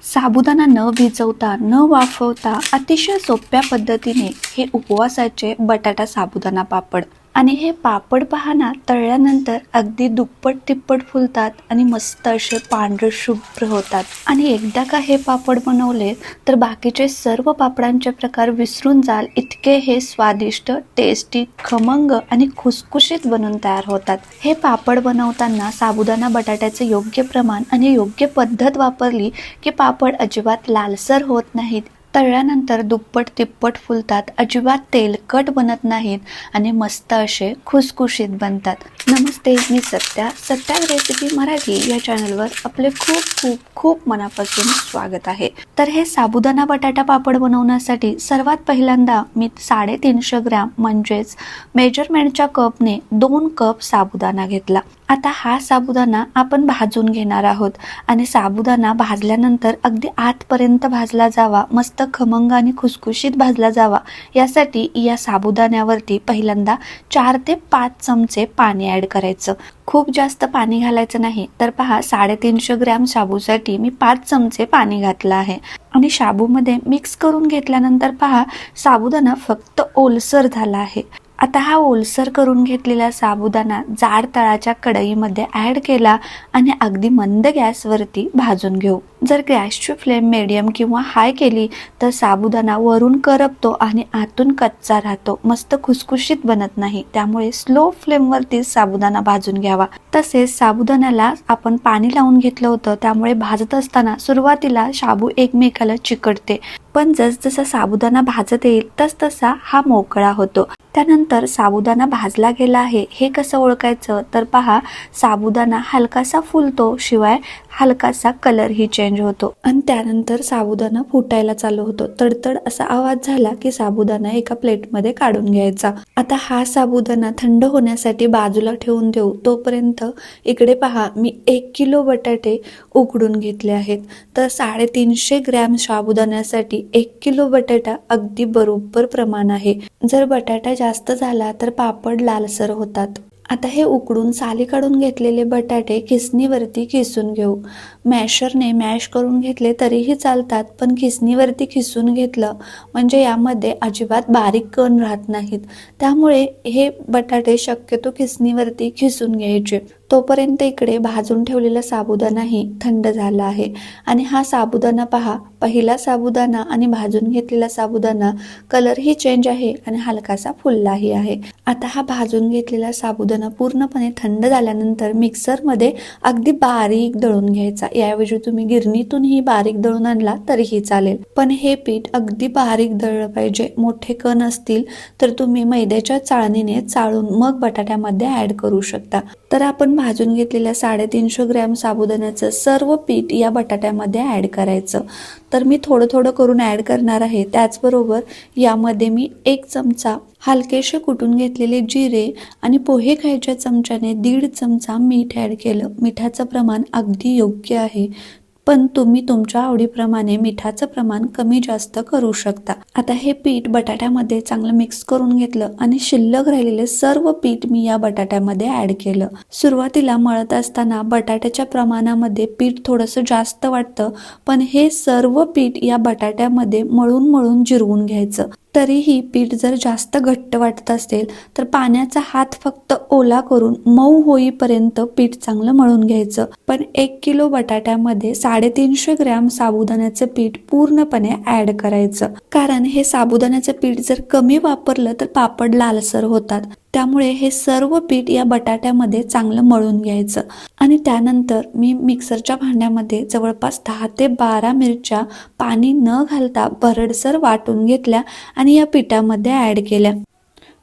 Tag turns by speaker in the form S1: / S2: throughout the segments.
S1: साबुदाणा न भिजवता न वाफवता अतिशय सोप्या पद्धतीने हे उपवासाचे बटाटा साबुदाणा पापड आणि हे पापड पाहना तळल्यानंतर अगदी दुप्पट तिप्पट फुलतात आणि मस्त असे पांढरे शुभ्र होतात। आणि एकदा का हे पापड बनवले तर बाकीचे सर्व पापडांचे प्रकार विसरून जाल इतके हे स्वादिष्ट, टेस्टी, खमंग आणि खुसखुशीत बनून तयार होतात। हे पापड बनवताना साबुदाणा बटाट्याचे योग्य प्रमाण आणि योग्य पद्धत वापरली की पापड अजिबात लालसर होत नाहीत, तळल्यानंतर दुप्पट तिप्पट फुलतात, अजिबात तेलकट बनत नाहीत आणि मस्त असे खुसखुशीत बनतात। नमस्ते, मी सत्या रेसिपी मराठी या चॅनलवर आपले खूप खूप खूप मनापासून स्वागत आहे। तर हे साबुदाणा बटाटा पापड बनवण्यासाठी सर्वात पहिल्यांदा मी 350 ग्रॅम म्हणजेच मेजरमेंटच्या कपने 2 कप साबुदाणा घेतला। आता हा साबुदाणा आपण भाजून घेणार आहोत आणि साबुदाणा भाजल्यानंतर अगदी आतपर्यंत भाजला जावा, मस्त खमंग आणि खुसखुशीत भाजला जावा यासाठी या साबुदाण्यावरती पहिल्यांदा 4 ते 5 चमचे पाणी ऍड करायचं। खूप जास्त पाणी घालायचं नाही। तर पहा 350 ग्रॅम शाबूसाठी मी 5 चमचे पाणी घातलं आहे आणि शाबूमध्ये मिक्स करून घेतल्यानंतर पहा साबुदाणा फक्त ओलसर झाला आहे। आता हा ओलसर करून घेतलेला साबुदाणा जाड तळाच्या कढईमध्ये ऍड केला आणि अगदी मंद गॅसवरती भाजून घेऊ। जर गॅसची फ्लेम मीडियम किंवा हाय केली तर साबुदाणा वरून करपतो आणि आतून कच्चा राहतो, मस्त खुसखुशीत बनत नाही। त्यामुळे स्लो फ्लेमवरती साबुदाणा भाजून घ्यावा। तसेच साबुदाण्याला आपण पाणी लावून घेतलं होतं, त्यामुळे भाजत असताना सुरुवातीला शाबू एकमेकाला चिकटते, पण जसजसा साबुदाणा भाजत येईल तसतसा हा मोकळा होतो। त्यानंतर साबुदाणा भाजला गेला आहे हे कसं ओळखायचं तर पहा साबुदाणा हलकासा फुलतो, शिवाय हलकासा कलर ही चेंज होतो आणि त्यानंतर साबुदाणा फुटायला चालू होतो। तडतड असा आवाज झाला की साबुदाणा एका प्लेटमध्ये काढून घ्यायचा। आता हा साबुदाणा थंड होण्यासाठी बाजूला ठेवून देऊ। तोपर्यंत इकडे पहा मी 1 किलो बटाटे उकडून घेतले आहेत। तर 350 ग्रॅम साबुदाण्यासाठी 1 किलो बटाटा अगदी बरोबर प्रमाण आहे। जर बटाटा जास्त झाला तर पापड लालसर होतात। आता हे उकडून साली काढून घेतलेले बटाटे खिसणीवरती खिसून घेऊ। मॅशरने मॅश करून घेतले तरीही चालतात, पण खिसणीवरती खिसून घेतलं म्हणजे यामध्ये अजिबात बारीक कण राहत नाहीत। त्यामुळे हे बटाटे शक्यतो खिसणीवरती खिसून घ्यायचे। तोपर्यंत इकडे भाजून ठेवलेला साबुदाणाही थंड झाला आहे आणि हा साबुदाणा पहा, पहिला साबुदाणा आणि भाजून घेतलेला साबुदाणा कलरही चेंज आहे आणि हलकासा फुललाही आहे। आता हा भाजून घेतलेला साबुदाणा पूर्णपणे थंड झाल्यानंतर मिक्सरमध्ये अगदी बारीक दळून घ्यायचा। याऐवजी तुम्ही गिरणीतूनही बारीक दळून आणला तरीही चालेल, पण हे पीठ अगदी बारीक दळलं पाहिजे। मोठे कण असतील तर तुम्ही मैद्याच्या चाळणीने चाळून मग बटाट्यामध्ये ऍड करू शकता। तर आपण भाजून घेतलेल्या 350 ग्रॅम साबुदाण्याचं सर्व पीठ या बटाट्यामध्ये ऍड करायचं। तर मी थोडं थोडं करून ऍड करणार आहे। त्याचबरोबर यामध्ये मी 1 चमचा हलकेसे कुटून घेतलेले जिरे आणि पोहे खायच्या चमच्याने 1.5 चमचा मीठ ऍड केलं। मिठाचं प्रमाण अगदी योग्य आहे, पण तुम्ही तुमच्या आवडीप्रमाणे मिठाचं प्रमाण कमी जास्त करू शकता। आता हे पीठ बटाट्यामध्ये चांगलं मिक्स करून घेतलं आणि शिल्लक राहिलेले सर्व पीठ मी या बटाट्यामध्ये ऍड केलं। सुरुवातीला मळत असताना बटाट्याच्या प्रमाणामध्ये पीठ थोडंसं जास्त वाटतं, पण हे सर्व पीठ या बटाट्यामध्ये मळून मळून जिरवून घ्यायचं। तरीही पीठ जर जास्त घट्ट वाटत असेल तर पाण्याचा हात फक्त ओला करून मऊ होईपर्यंत पीठ चांगलं मळून घ्यायचं। पण 1 किलो बटाट्यामध्ये 350 ग्रॅम साबुदाण्याचं पीठ पूर्णपणे ऍड करायचं, कारण हे साबुदाण्याचं पीठ जर कमी वापरलं तर पापड लालसर होतात। त्यामुळे हे सर्व पीठ या बटाट्यामध्ये चांगलं मळून घ्यायचं आणि त्यानंतर मी मिक्सरच्या भांड्यामध्ये जवळपास 10 ते 12 मिरच्या पाणी न घालता भरडसर वाटून घेतल्या आणि या पिठामध्ये ऍड केल्या।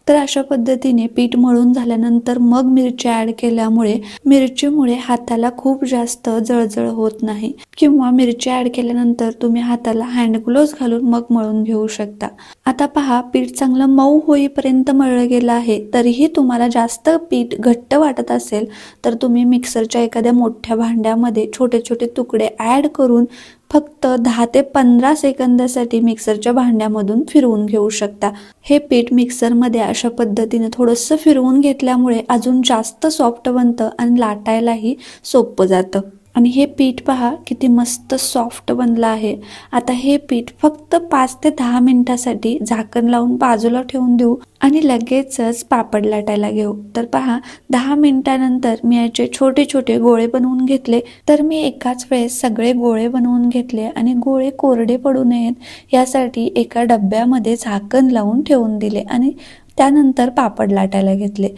S1: तर अशा पद्धतीने पीठ मळून झाल्यानंतर मग मिरची ऍड केल्यामुळे मिरचीमुळे हाताला खूप जास्त जळजळ होत नाही, किंवा मिरची ऍड केल्यानंतर तुम्ही हाताला हँड ग्लोव्ज घालून मग मळून घेऊ शकता। आता पहा पीठ चांगलं मऊ होईपर्यंत मळलं गेलं आहे। तरीही तुम्हाला जास्त पीठ घट्ट वाटत असेल तर तुम्ही मिक्सरच्या एखाद्या मोठ्या भांड्यामध्ये छोटे छोटे तुकडे ऍड करून फक्त 10 ते 15 सेकंदासाठी मिक्सरच्या भांड्यामधून फिरवून घेऊ शकता। हे पीठ मिक्सरमध्ये अशा पद्धतीने थोडंसं फिरवून घेतल्यामुळे अजून जास्त सॉफ्ट बनतं आणि लाटायलाही सोपं जातं। आणि हे पीठ पहा किती मस्त सॉफ्ट बनलं आहे. आता हे पीठ फक्त 5 ते 10 मिनिटासाठी झाकण लावून बाजूला ठेवून देऊ आणि लगेचच पापड लाटायला घेऊ. तर पहा 10 मिनिटानंतर मी याचे छोटे छोटे गोळे बनवून घेतले. तर मी एकाच वेळेस सगळे गोळे बनवून घेतले आणि गोळे कोरडे पडू नयेत यासाठी एका डब्यामध्ये झाकण लावून ठेवून दिले आणि त्यानंतर पापड लाटायला घेतले.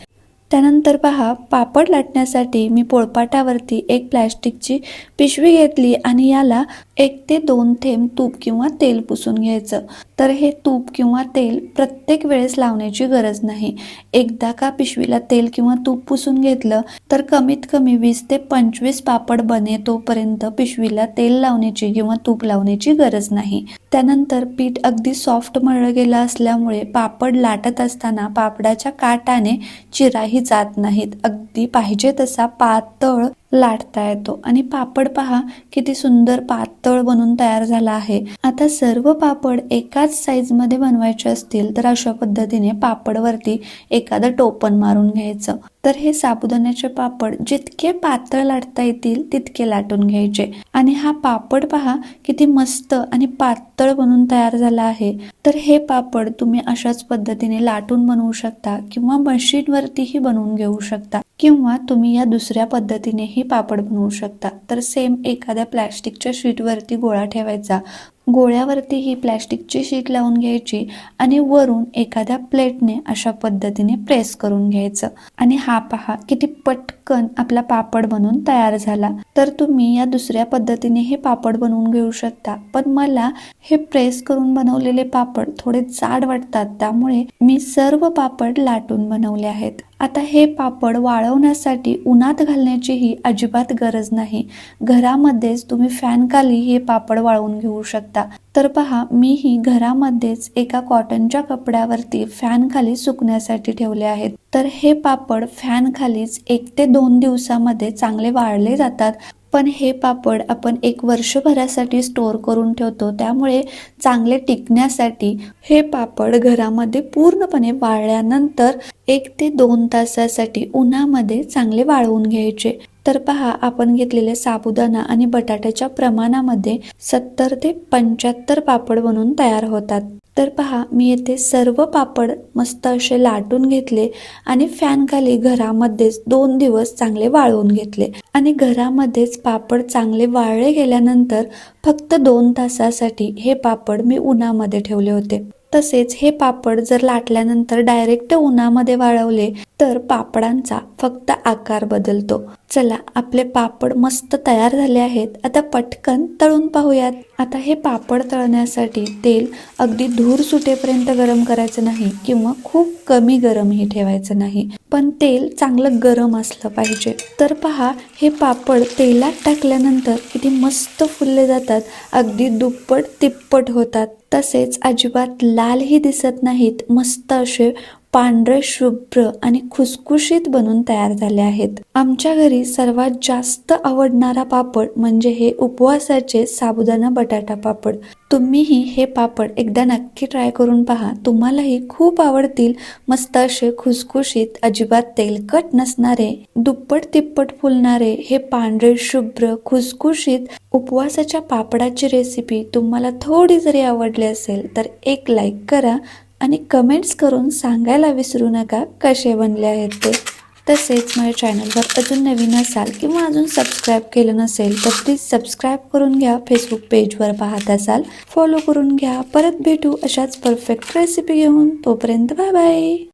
S1: त्यानंतर पहा पापड लाटण्यासाठी मी पोळपाटावरती एक प्लॅस्टिकची पिशवी घेतली आणि याला 1 ते 2 थेंब तूप किंवा तेल पुसून घ्यायचं. तर हे तूप किंवा तेल प्रत्येक वेळेस लावण्याची गरज नाही. एकदा का पिशवीला तेल किंवा तूप पुसून घेतलं तर कमीत कमी 20 ते 25 पापड बनेतोपर्यंत पिशवीला तेल लावण्याची किंवा तूप लावण्याची गरज नाही. त्यानंतर पीठ अगदी सॉफ्ट मळलं गेलं असल्यामुळे पापड लाटत असताना पापडाच्या काठाने चिराही जात नाहीत. अगदी पाहिजे तसा पातळ लाटता येतो आणि पापड पहा किती सुंदर पातळ बनून तयार झाला आहे. आता सर्व पापड एकाच साईज मध्ये बनवायचे असतील तर अशा पद्धतीने पापडवरती एखादं टोपण मारून घ्यायचं. तर हे साबुदाण्याचे पापड जितके पातळ लाटता येतील तितके लाटून घ्यायचे आणि हा पापड पहा किती मस्त आणि पातळ बनून तयार झाला आहे. तर हे पापड तुम्ही अशाच पद्धतीने लाटून बनवू शकता किंवा मशीनवरतीही बनवून घेऊ शकता किंवा तुम्ही या दुसऱ्या पद्धतीनेही पापड बनवू शकता. तर सेम एखाद्या प्लॅस्टिकच्या शीटवरती गोळा ठेवायचा, गोळ्यावरती ही प्लॅस्टिकची शीट लावून घ्यायची आणि वरून एखाद्या प्लेटने अशा पद्धतीने प्रेस करून घ्यायचं आणि हा पहा किती पटकन आपला पापड बनवून तयार झाला. तर तुम्ही या दुसऱ्या पद्धतीने हे पापड बनवून घेऊ शकता, पण मला हे प्रेस करून बनवलेले पापड थोडे जाड वाटतात त्यामुळे मी सर्व पापड लाटून बनवले आहेत. आता हे पापड वाळवण्यासाठी उन्हात घालण्याचीही अजिबात गरज नाही. घरामध्येच तुम्ही फॅन खाली हे पापड वाळवून घेऊ शकता. तर पहा मीही घरामध्येच एका कॉटनच्या कपड्यावरती फॅन खाली सुकण्यासाठी ठेवले आहेत. तर हे पापड फॅन खालीच 1 ते 2 दिवसामध्ये चांगले वाळले जातात. पण हे पापड आपण 1 वर्षभरासाठी स्टोर करून ठेवतो त्यामुळे चांगले टिकण्यासाठी हे पापड घरामध्ये पूर्णपणे वाळल्यानंतर 1 ते 2 तासासाठी उन्हामध्ये चांगले वाळवून घ्यायचे. तर पहा आपण घेतलेले साबुदाणा आणि बटाट्याच्या प्रमाणामध्ये 70 ते 75 पापड बनून तयार होतात. तर पहा मी येथे सर्व पापड मस्त असे लाटून घेतले आणि फॅन खाली घरामध्येच 2 दिवस चांगले वाळवून घेतले आणि घरामध्येच पापड चांगले वाळले गेल्यानंतर फक्त 2 तासासाठी हे पापड मी उन्हामध्ये ठेवले होते. तसेच हे पापड जर लाटल्यानंतर डायरेक्ट उन्हामध्ये वाळवले तर पापडांचा फक्त आकार बदलतो. चला आपले पापड मस्त तयार झाले आहेत. आता पटकन तळून पाहूयात. आता हे पापड तळण्यासाठी तेल अगदी धूर सुटेपर्यंत गरम करायचं नाही किंवा खूप कमी गरमही ठेवायचं नाही, पण तेल चांगलं गरम असलं पाहिजे. तर पहा हे पापड तेलात टाकल्यानंतर किती मस्त फुलले जातात, अगदी दुप्पट तिप्पट होतात. तसेच अजिबात लालही दिसत नाहीत, मस्त असे पांढरे शुभ्र आणि खुसखुशीत बनून तयार झाले आहेत. आमच्या घरी सर्वात जास्त आवडणारा पापड म्हणजे हे उपवासाचे साबुदाणा बटाटा पापड. तुम्हीही हे पापड एकदा नक्की ट्राय करून पहा, तुम्हालाही खूप आवडतील. मस्त असे खुसखुशीत, अजिबात तेलकट नसणारे, दुप्पट तिप्पट फुलणारे हे पांढरे शुभ्र खुसखुशीत उपवासाच्या पापडाची रेसिपी तुम्हाला थोडी जरी आवडली असेल तर एक लाईक करा आणि कमेंट्स करून सांगायला विसरू नका कसे बनले आहेत ते. तसेच माझ्या चॅनलवर अजून नवीन असाल किंवा अजून सबस्क्राईब केलं नसेल तर प्लीज सबस्क्राईब करून घ्या. फेसबुक पेजवर पाहत असाल फॉलो करून घ्या. परत भेटू अशाच परफेक्ट रेसिपी घेऊन. तोपर्यंत बाय बाय.